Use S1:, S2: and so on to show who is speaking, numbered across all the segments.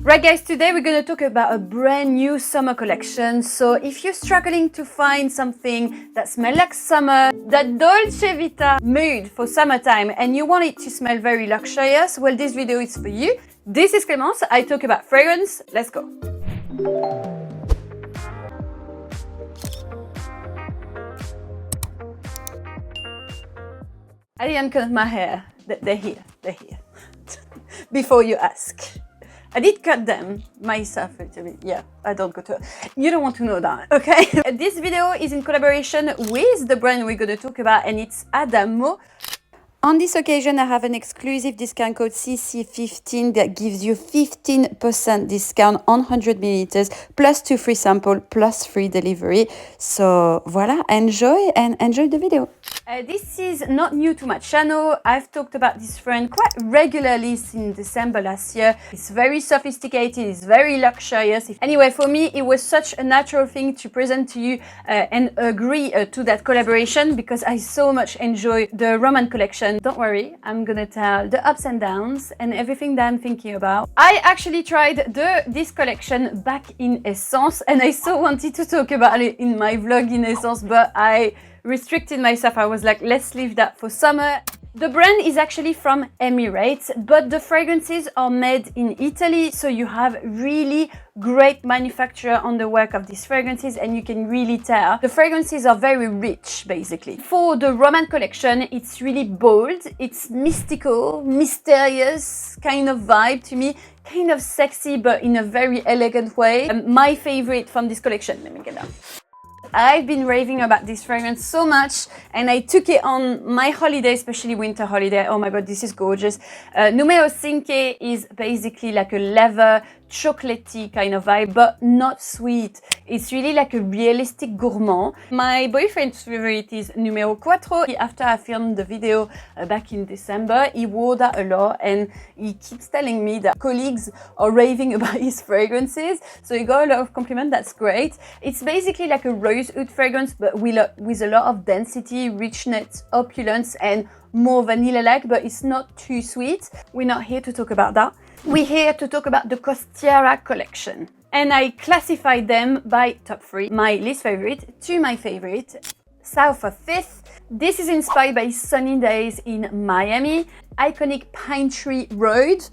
S1: Right guys, today we're going to talk about a brand new summer collection. So if you're struggling to find something that smells like summer, that Dolce Vita mood for summertime, and you want it to smell very luxurious, well, this video is for you. This is Clemence. I talk about fragrance. Let's go. I didn't cut my hair. They're here. Before you ask. I did cut them myself a little bit. Yeah, I don't go to. You don't want to know that, okay? This video is in collaboration with the brand we're going to talk about, and it's Adamo. On this occasion, I have an exclusive discount code CC15 that gives you 15% discount on 100 milliliters, plus 2 free samples, plus free delivery. So voila, enjoy the video. This is not new to my channel. I've talked about this brand quite regularly since December last year. It's very sophisticated, it's very luxurious. Anyway, for me, it was such a natural thing to present to you and agree to that collaboration because I so much enjoy the Roman collection. Don't worry, I'm gonna tell the ups and downs and everything that I'm thinking about. I actually tried this collection back in Essence, and I so wanted to talk about it in my vlog in Essence, but I restricted myself. I was like, let's leave that for summer. The brand is actually from Emirates, but the fragrances are made in Italy, so you have really great manufacturer on the work of these fragrances, and you can really tell. The fragrances are very rich, basically. For the Roman collection, it's really bold, it's mystical, mysterious kind of vibe to me, kind of sexy, but in a very elegant way. My favorite from this collection, let me get down. I've been raving about this fragrance so much, and I took it on my holiday, especially winter holiday. Oh my god, this is gorgeous. Numero 5 is basically like a leather, chocolatey kind of vibe, but not sweet. It's really like a realistic gourmand. My boyfriend's favorite is Numero 4. After I filmed the video back in December, he wore that a lot, and he keeps telling me that colleagues are raving about his fragrances. So he got a lot of compliments, that's great. It's basically like a rosewood fragrance, but with a lot of density, richness, opulence, and more vanilla-like, but it's not too sweet. We're not here to talk about that. We're here to talk about the Costiera collection. And I classified them by top 3. My least favorite to my favorite. South of 5th. This is inspired by sunny days in Miami. Iconic pine tree road.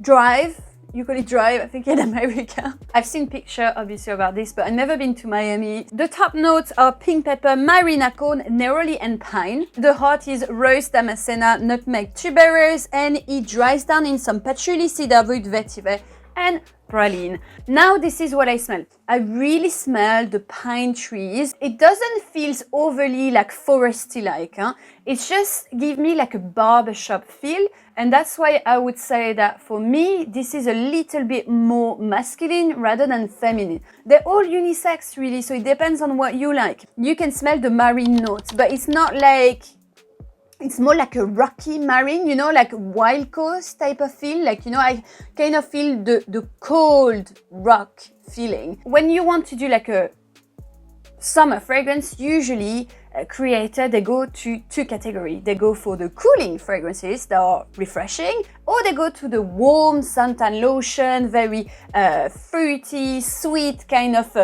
S1: Drive. You call it drive, I think, in America. I've seen pictures, obviously, about this, but I've never been to Miami. The top notes are pink pepper, marina cone, neroli, and pine. The heart is rose, damascena, nutmeg, tuberose, and it dries down in some patchouli, cedarwood, vetiver, and praline. Now this is what I smell. I really smell the pine trees. It doesn't feel overly like foresty like, huh? It's just give me like a barbershop feel, and that's why I would say that for me this is a little bit more masculine rather than feminine. They're all unisex really, so it depends on what you like. You can smell the marine notes, but it's not like, it's more like a rocky marine, you know, like Wild Coast type of feel. Like, you know, I kind of feel the cold rock feeling. When you want to do like a summer fragrance, usually creator, they go to 2 categories. They go for the cooling fragrances that are refreshing, or they go to the warm suntan lotion, very fruity, sweet kind of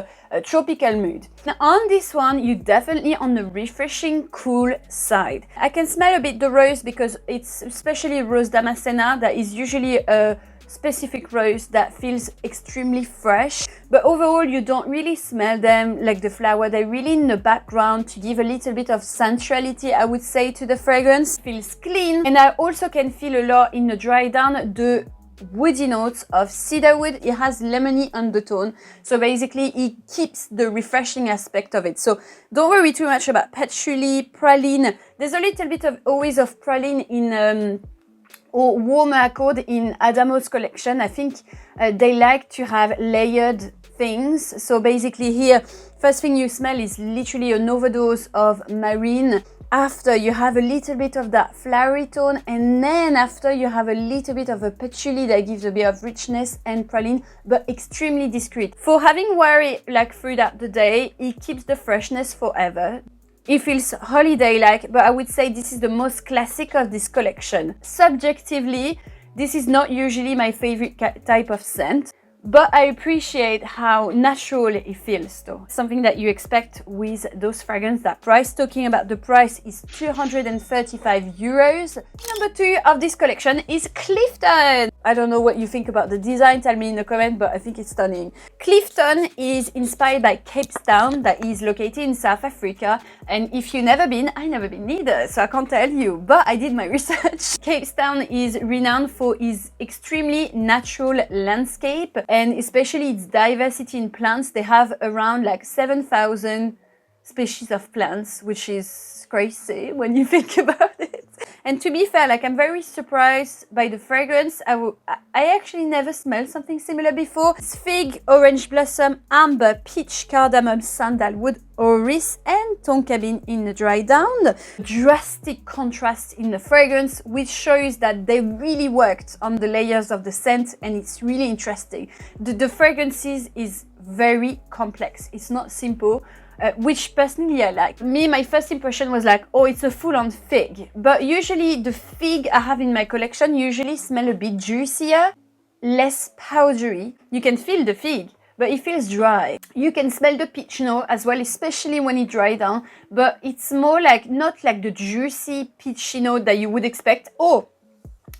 S1: tropical mood. Now on this one, you're definitely on the refreshing, cool side. I can smell a bit the rose because it's especially rose damascena that is usually a specific rose that feels extremely fresh, but overall you don't really smell them like the flower. They're really in the background to give a little bit of sensuality, I would say, to the fragrance. Feels clean, and I also can feel a lot in the dry down the woody notes of cedarwood. It has lemony undertone, so basically it keeps the refreshing aspect of it. So don't worry too much about patchouli, praline. There's a little bit of always of praline in or warmer accord in Adamo's collection. I think they like to have layered things. So basically here, first thing you smell is literally an overdose of marine. After you have a little bit of that flowery tone, and then after you have a little bit of a patchouli that gives a bit of richness and praline, but extremely discreet. For having wear it like throughout the day, it keeps the freshness forever. It feels holiday-like, but I would say this is the most classic of this collection. Subjectively, This is not usually my favorite type of scent, but I appreciate how natural it feels though. Something that you expect with those fragrances. That price, talking about the price, is 235 euros. Number 2 of this collection is Clifton. I don't know what you think about the design, tell me in the comment, but I think it's stunning. Clifton is inspired by Cape Town, that is located in South Africa. And if you've never been, I never been neither, so I can't tell you, but I did my research. Cape Town is renowned for its extremely natural landscape, and especially its diversity in plants. They have around like 7,000 species of plants, which is crazy when you think about it. And to be fair, like, I'm very surprised by the fragrance. I actually never smelled something similar before. It's fig, orange blossom, amber, peach, cardamom, sandalwood, orris, and tonka bean in the dry down. Drastic contrast in the fragrance, which shows that they really worked on the layers of the scent, and it's really interesting. The fragrances is very complex. It's not simple. Which personally I like. Me, my first impression was like, oh, it's a full-on fig. But usually the fig I have in my collection usually smell a bit juicier, less powdery. You can feel the fig, but it feels dry. You can smell the peach note as well, especially when it dries down, but it's more like, not like the juicy peachy note that you would expect. Oh,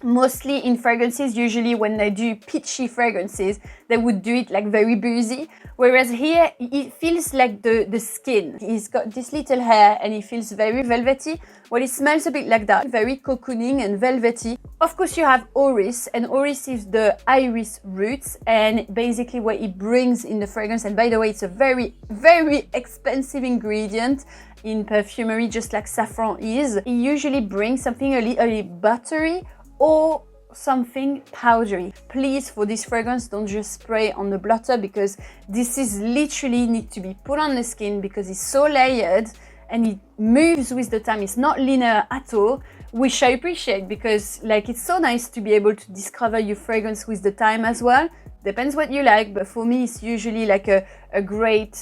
S1: mostly in fragrances, usually when they do peachy fragrances, they would do it like very boozy. Whereas here, it feels like the skin. He's got this little hair and it feels very velvety. Well, it smells a bit like that, very cocooning and velvety. Of course, you have orris, and orris is the iris roots, and basically what it brings in the fragrance. And by the way, it's a very, very expensive ingredient in perfumery, just like saffron is. It usually brings something a little buttery or something powdery. Please, for this fragrance, don't just spray on the blotter, because this is literally need to be put on the skin, because it's so layered and it moves with the time. It's not linear at all, which I appreciate, because like, it's so nice to be able to discover your fragrance with the time as well. Depends what you like, but for me it's usually like a great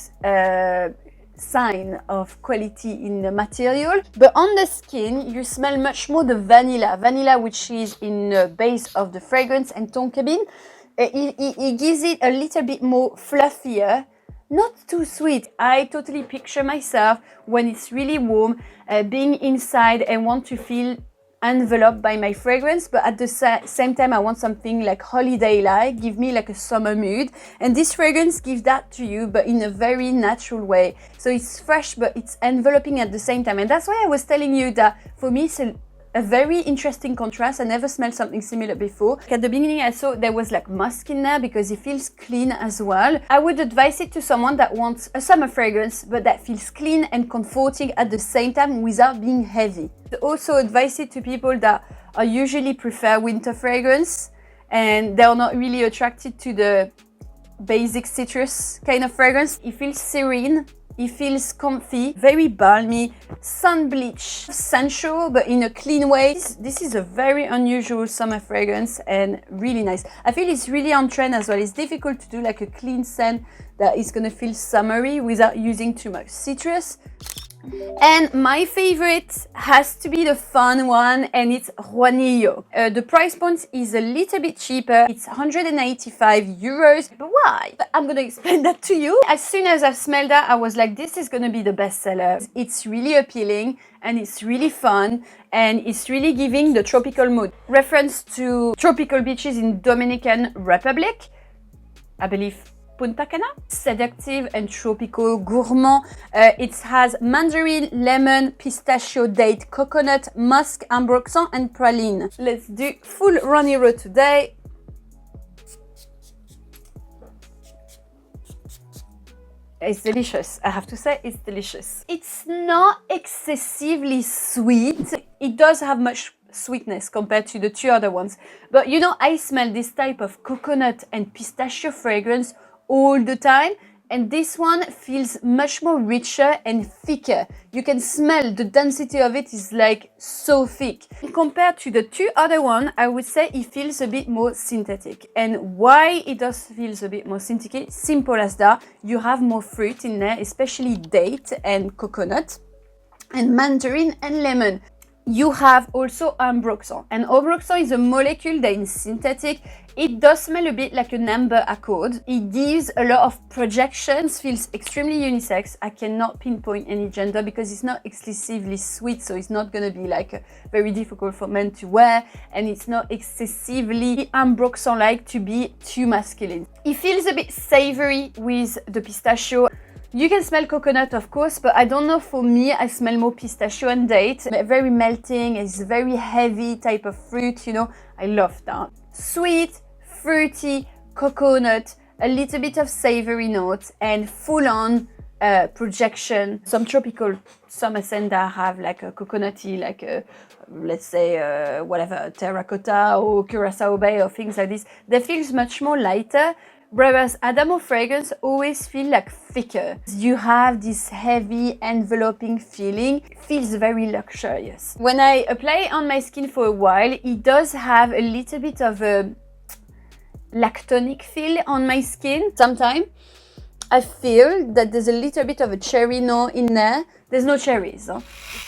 S1: sign of quality in the material. But on the skin, you smell much more the vanilla, which is in the base of the fragrance, and tonka bean. It gives it a little bit more fluffier, not too sweet. I totally picture myself when it's really warm, being inside and want to feel enveloped by my fragrance, but at the same time I want something like holiday-like, give me like a summer mood, and this fragrance gives that to you, but in a very natural way. So it's fresh, but it's enveloping at the same time, and that's why I was telling you that for me it's a very interesting contrast. I never smelled something similar before. At the beginning I saw there was like musk in there, because it feels clean as well. I would advise it to someone that wants a summer fragrance, but that feels clean and comforting at the same time without being heavy. I also advise it to people that are usually prefer winter fragrance and they're not really attracted to the basic citrus kind of fragrance. It feels serene. It feels comfy, very balmy, sun bleach, sensual, but in a clean way. This is a very unusual summer fragrance and really nice. I feel it's really on trend as well. It's difficult to do like a clean scent that is gonna feel summery without using too much citrus. And my favorite has to be the fun one, and it's Juanillo. The price point is a little bit cheaper. It's 185 euros. But why? I'm gonna explain that to you. As soon as I smelled that, I was like, this is gonna be the best seller. It's really appealing and it's really fun, and it's really giving the tropical mood. Reference to tropical beaches in Dominican Republic, I believe Punta Cana. Seductive and tropical, gourmand. It has mandarin, lemon, pistachio, date, coconut, musk, ambroxan, and praline. Let's do full Juanillo today. It's delicious. I have to say, it's delicious. It's not excessively sweet. It does have much sweetness compared to the two other ones. But you know, I smell this type of coconut and pistachio fragrance all the time, and this one feels much more richer and thicker. You can smell the density of it is like so thick. Compared to the two other ones, I would say it feels a bit more synthetic. And why it does feels a bit more synthetic? Simple as that. You have more fruit in there, especially date and coconut, and mandarin and lemon. You have also ambroxan, and ambroxan is a molecule that is synthetic. It does smell a bit like an amber accord. It gives a lot of projections, feels extremely unisex. I cannot pinpoint any gender because it's not excessively sweet, so it's not gonna be like very difficult for men to wear, and it's not excessively ambroxan-like to be too masculine. It feels a bit savory with the pistachio. You can smell coconut, of course, but I don't know, for me, I smell more pistachio and date. Very melting, it's very heavy type of fruit, you know, I love that. Sweet, fruity, coconut, a little bit of savory notes, and full-on projection. Some tropical summer scents that have like a coconutty, like a, let's say, whatever, terracotta or curacao bay or things like this. They feel much more lighter. Whereas Adamo fragrance always feel like thicker. You have this heavy enveloping feeling. It feels very luxurious. When I apply it on my skin for a while, it does have a little bit of a lactonic feel on my skin. Sometimes I feel that there's a little bit of a cherry note in there. There's no cherries. Huh?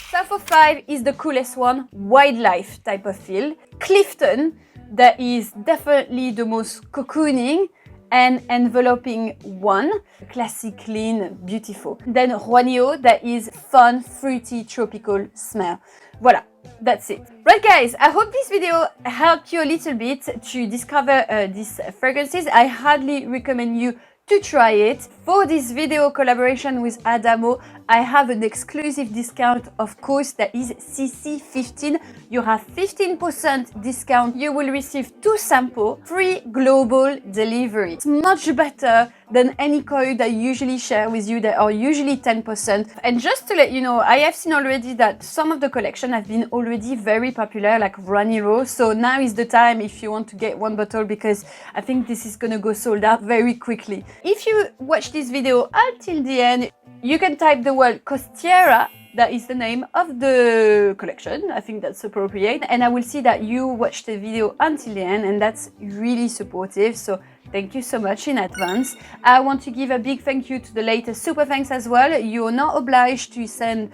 S1: South of 5 is the coolest one. Wildlife type of feel. Clifton, that is definitely the most cocooning and enveloping one, classic, clean, beautiful. Then Juanillo, that is fun, fruity, tropical smell. Voila, that's it. Right guys, I hope this video helped you a little bit to discover these fragrances. I highly recommend you to try it. For this video collaboration with Adamo, I have an exclusive discount, of course, that is CC15. You have 15% discount. You will receive 2 samples, free global delivery. It's much better than any code I usually share with you that are usually 10%. And just to let you know, I have seen already that some of the collection have been already very popular, like Raniro. So now is the time if you want to get 1 bottle, because I think this is gonna go sold out very quickly. If you watch this video until the end, you can type the word Costiera, that is the name of the collection. I think that's appropriate. And I will see that you watched the video until the end, and that's really supportive. So thank you so much in advance. I want to give a big thank you to the latest super thanks as well. You're not obliged to send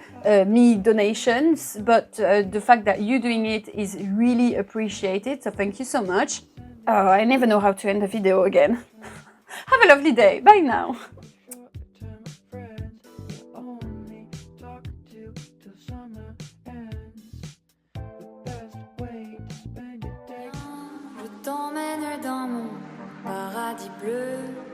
S1: me donations, but the fact that you're doing it is really appreciated. So thank you so much. Oh, I never know how to end the video again. Have a lovely day. Bye now.
S2: Je t'emmène dans mon paradis bleu.